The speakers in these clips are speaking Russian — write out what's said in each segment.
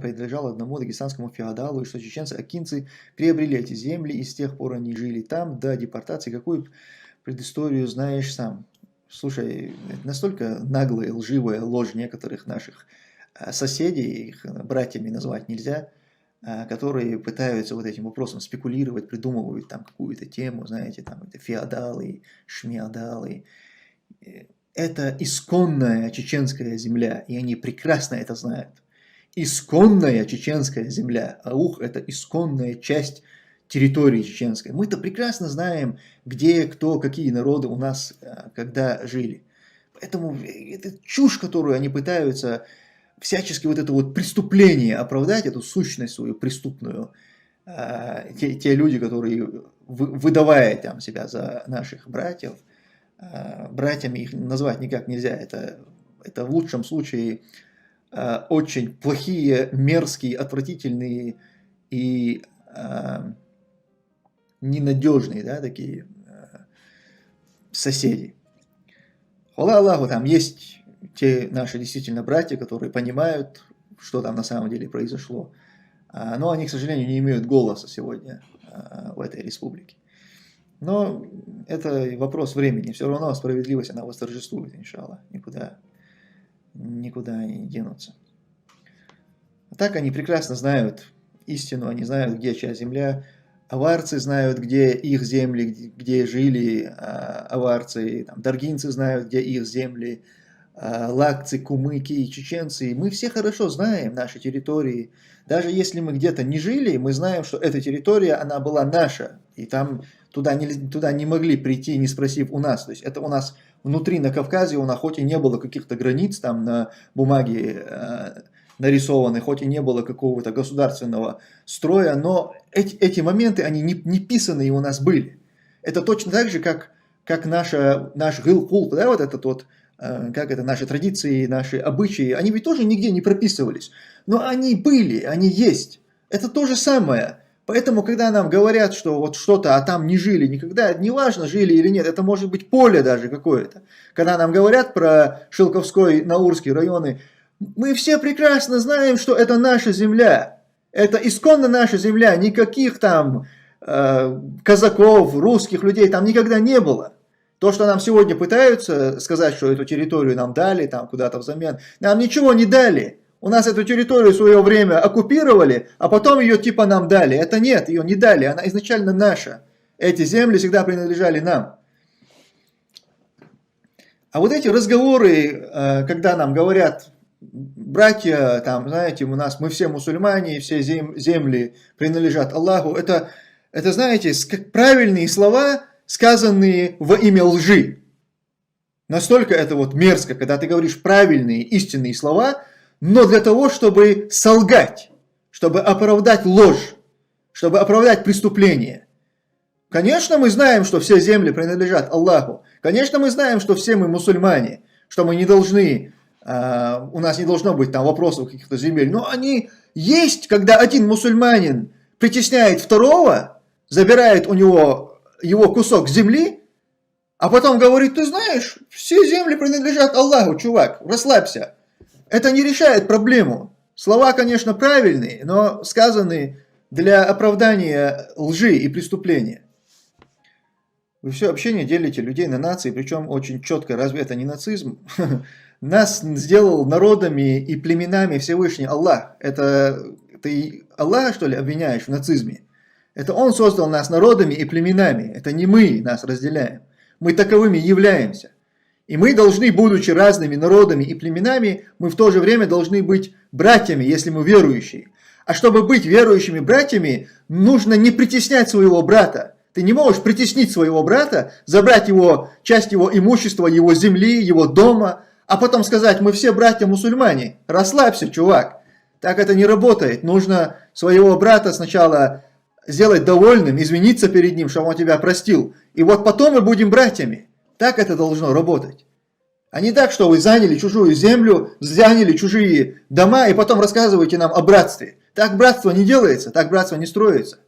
принадлежал одному дагестанскому феодалу, и что чеченцы-акинцы приобрели эти земли, и с тех пор они жили там до депортации. Какую предысторию знаешь сам? Слушай, это настолько наглая, лживая ложь некоторых наших соседей, их братьями назвать нельзя, которые пытаются вот этим вопросом спекулировать, придумывают там какую-то тему, знаете, там это феодалы, шмеодалы. Это исконная чеченская земля, и они прекрасно это знают. Исконная чеченская земля, Аух – это исконная часть территории чеченской. Мы-то прекрасно знаем, где, кто, какие народы у нас когда жили. Поэтому это чушь, которую они пытаются всячески вот это вот преступление оправдать, эту сущность свою преступную, те люди, которые, выдавая там себя за наших братьев, братьями их назвать никак нельзя, это в лучшем случае очень плохие, мерзкие, отвратительные и ненадежные, да, такие соседи. Хвала Аллаху, там есть те наши действительно братья, которые понимают, что там на самом деле произошло. Но они, к сожалению, не имеют голоса сегодня в этой республике. Но это вопрос времени. Все равно справедливость, она восторжествует, иншаллах. Никуда не денутся. А так они прекрасно знают истину, они знают, где чья земля. Аварцы знают, где их земли, где жили аварцы. Там, даргинцы знают, где их земли. Лакцы, кумыки, чеченцы. Мы все хорошо знаем наши территории. Даже если мы где-то не жили, мы знаем, что эта территория, она была наша. И там туда не могли прийти, не спросив у нас. То есть это у нас внутри на Кавказе, у нас хоть и не было каких-то границ там на бумаге нарисованы, хоть и не было какого-то государственного строя, но эти моменты, они не писанные у нас были. Это точно так же, как наш гыл-кул, да, вот этот вот, как это, наши традиции, наши обычаи, они ведь тоже нигде не прописывались. Но они были, они есть. Это то же самое. Поэтому, когда нам говорят, что вот что-то, а там не жили никогда, неважно, жили или нет, это может быть поле даже какое-то. Когда нам говорят про Шилковской, Наурский районы, мы все прекрасно знаем, что это наша земля. Это исконно наша земля. Никаких там казаков, русских людей там никогда не было. То, что нам сегодня пытаются сказать, что эту территорию нам дали, там куда-то взамен, нам ничего не дали. У нас эту территорию в свое время оккупировали, а потом ее типа нам дали. Это нет, ее не дали, она изначально наша. Эти земли всегда принадлежали нам. А вот эти разговоры, когда нам говорят, братья, там, знаете, мы все мусульмане, все земли принадлежат Аллаху, это знаете, как правильные слова, сказанные во имя лжи. Настолько это вот мерзко, когда ты говоришь правильные, истинные слова, но для того, чтобы солгать, чтобы оправдать ложь, чтобы оправдать преступление. Конечно, мы знаем, что все земли принадлежат Аллаху. Конечно, мы знаем, что все мы мусульмане, что мы не должны, у нас не должно быть там вопросов каких-то земель. Но они есть, когда один мусульманин притесняет второго, забирает у него его кусок земли, а потом говорит, ты знаешь, все земли принадлежат Аллаху, чувак, расслабься. Это не решает проблему. Слова, конечно, правильные, но сказаны для оправдания лжи и преступления. Вы все общение делите людей на нации, причем очень четко. Разве это не нацизм? Нас сделал народами и племенами Всевышний Аллах. Это ты Аллаха, что ли, обвиняешь в нацизме? Это Он создал нас народами и племенами. Это не мы нас разделяем. Мы таковыми являемся. И мы должны, будучи разными народами и племенами, мы в то же время должны быть братьями, если мы верующие. А чтобы быть верующими братьями, нужно не притеснять своего брата. Ты не можешь притеснить своего брата, забрать часть его имущества, его земли, его дома, а потом сказать, мы все братья-мусульмане. Расслабься, чувак. Так это не работает. Нужно своего брата сначала сделать довольным, извиниться перед ним, что он тебя простил. И вот потом мы будем братьями. Так это должно работать. А не так, что вы заняли чужую землю, заняли чужие дома и потом рассказываете нам о братстве. Так братство не делается, так братство не строится.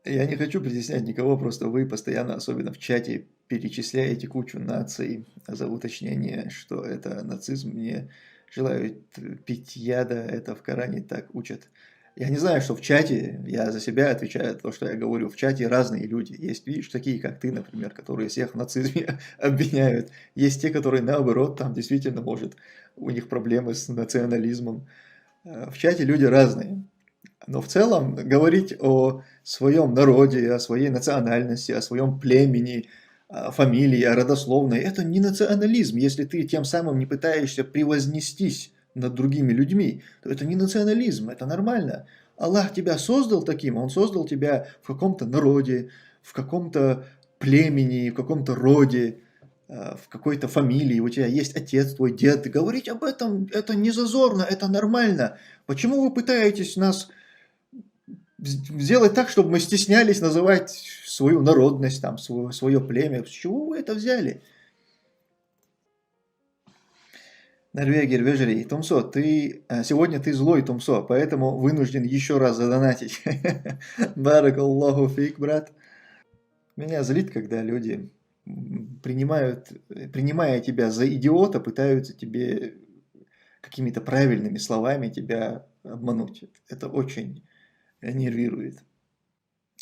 Я не хочу притеснять никого, просто вы постоянно, особенно в чате, перечисляете кучу наций за уточнение, что это нацизм. Мне желают пить яда, это в Коране так учат. Я не знаю, что в чате, я за себя отвечаю, то, что я говорю, в чате разные люди. Есть, видишь, такие, как ты, например, которые всех в нацизме обвиняют. Есть те, которые наоборот, там действительно, может, у них проблемы с национализмом. В чате люди разные. Но в целом говорить о своем народе, о своей национальности, о своем племени, о фамилии, о родословной, это не национализм. Если ты тем самым не пытаешься превознестись над другими людьми, то это не национализм, это нормально. Аллах тебя создал таким, Он создал тебя в каком-то народе, в каком-то племени, в каком-то роде, в какой-то фамилии, у тебя есть отец, твой дед. Говорить об этом, это не зазорно, это нормально. Почему вы пытаетесь нас сделать так, чтобы мы стеснялись называть свою народность, там, свое племя? С чего вы это взяли? Норвегия, Вежери, Тумсо, сегодня ты злой, Тумсо, поэтому вынужден еще раз задонатить. Барак Аллаху фик, брат. Меня злит, когда люди принимая тебя за идиота, пытаются тебе какими-то правильными словами тебя обмануть. Это очень нервирует.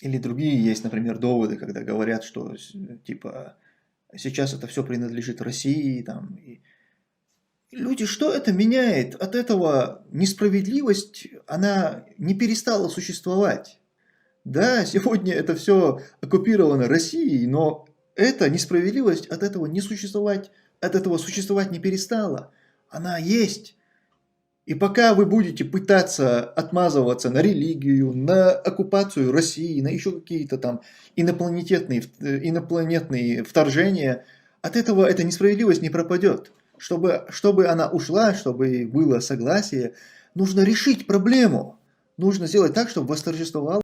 Или другие есть, например, доводы, когда говорят, что типа сейчас это все принадлежит России, там, и люди, что это меняет? От этого несправедливость, она не перестала существовать. Да, сегодня это все оккупировано Россией, но эта несправедливость от этого не существовать, от этого существовать не перестала. Она есть. И пока вы будете пытаться отмазываться на религию, на оккупацию России, на еще какие-то там инопланетные вторжения, от этого эта несправедливость не пропадет. Чтобы она ушла, чтобы было согласие, нужно решить проблему. Нужно сделать так, чтобы восторжествовал